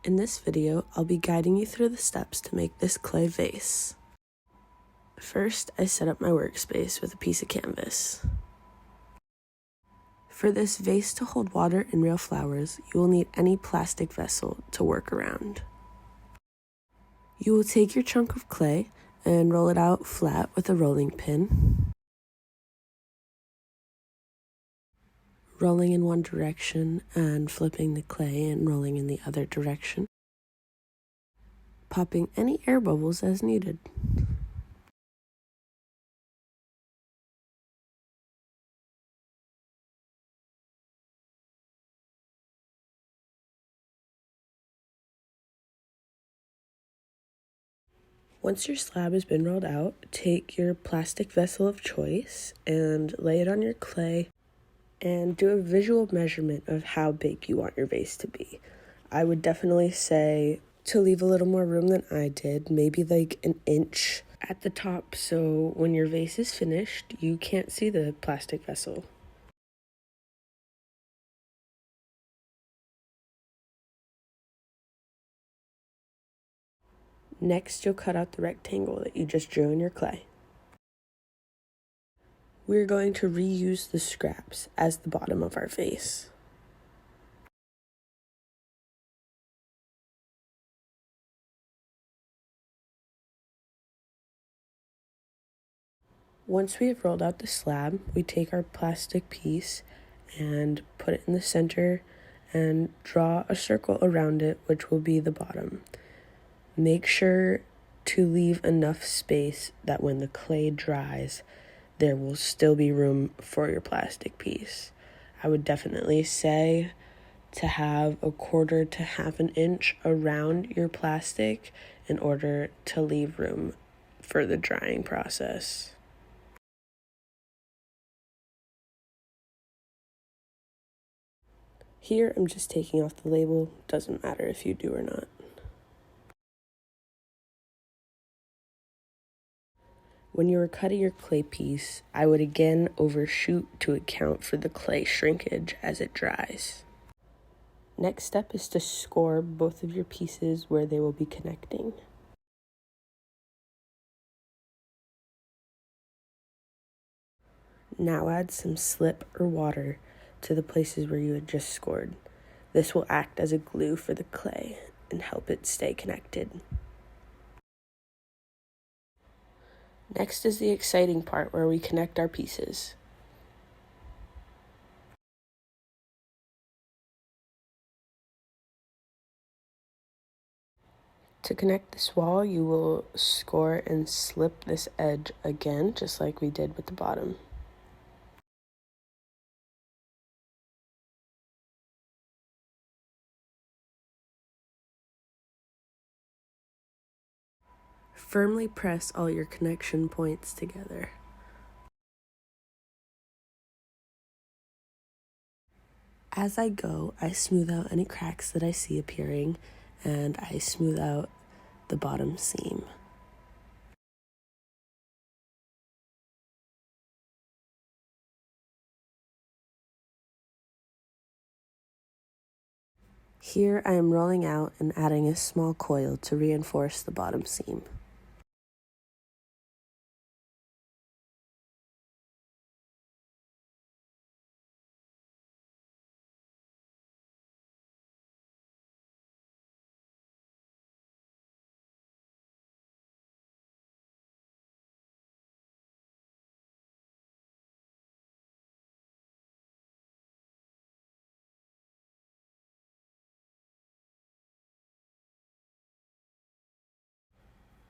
In this video, I'll be guiding you through the steps to make this clay vase. First, I set up my workspace with a piece of canvas. For this vase to hold water and real flowers, you will need any plastic vessel to work around. You will take your chunk of clay and roll it out flat with a rolling pin. Rolling in one direction and flipping the clay and rolling in the other direction. Popping any air bubbles as needed. Once your slab has been rolled out, take your plastic vessel of choice and lay it on your clay and do a visual measurement of how big you want your vase to be. I would definitely say to leave a little more room than I did, maybe like an inch at the top, so when your vase is finished, you can't see the plastic vessel. Next, you'll cut out the rectangle that you just drew in your clay. We're going to reuse the scraps as the bottom of our vase. Once we have rolled out the slab, we take our plastic piece and put it in the center and draw a circle around it, which will be the bottom. Make sure to leave enough space that when the clay dries, there will still be room for your plastic piece. I would definitely say to have 1/4 to 1/2 inch around your plastic in order to leave room for the drying process. Here, I'm just taking off the label. Doesn't matter if you do or not. When you are cutting your clay piece, I would again overshoot to account for the clay shrinkage as it dries. Next step is to score both of your pieces where they will be connecting. Now add some slip or water to the places where you had just scored. This will act as a glue for the clay and help it stay connected. Next is the exciting part where we connect our pieces. To connect this wall, you will score and slip this edge again, just like we did with the bottom. Firmly press all your connection points together. As I go, I smooth out any cracks that I see appearing, and I smooth out the bottom seam. Here I am rolling out and adding a small coil to reinforce the bottom seam.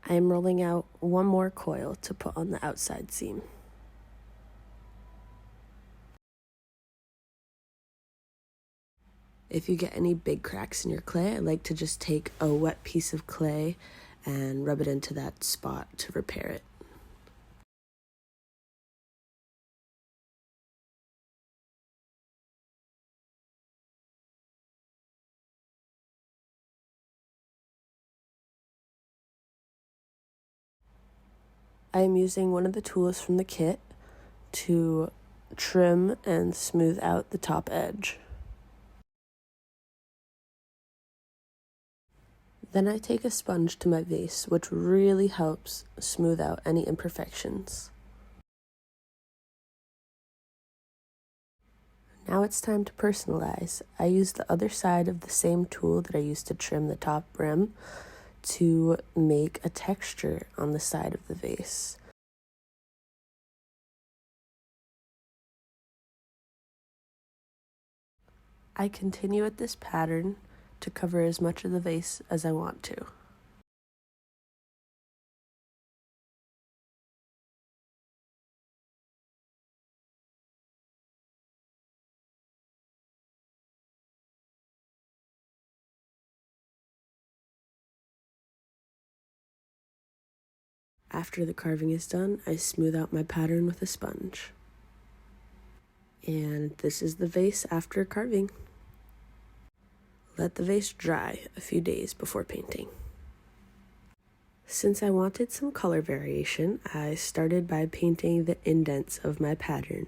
I am rolling out one more coil to put on the outside seam. If you get any big cracks in your clay, I like to just take a wet piece of clay and rub it into that spot to repair it. I am using one of the tools from the kit to trim and smooth out the top edge. Then I take a sponge to my vase, which really helps smooth out any imperfections. Now it's time to personalize. I use the other side of the same tool that I used to trim the top brim to make a texture on the side of the vase. I continue with this pattern to cover as much of the vase as I want to. After the carving is done, I smooth out my pattern with a sponge. And this is the vase after carving. Let the vase dry a few days before painting. Since I wanted some color variation, I started by painting the indents of my pattern.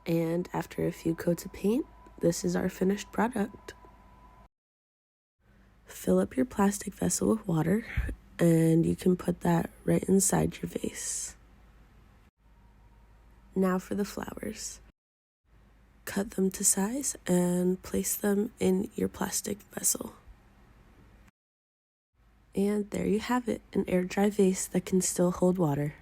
And after a few coats of paint, this is our finished product. Fill up your plastic vessel with water, and you can put that right inside your vase. Now for the flowers. Cut them to size and place them in your plastic vessel. And there you have it, an air dry vase that can still hold water.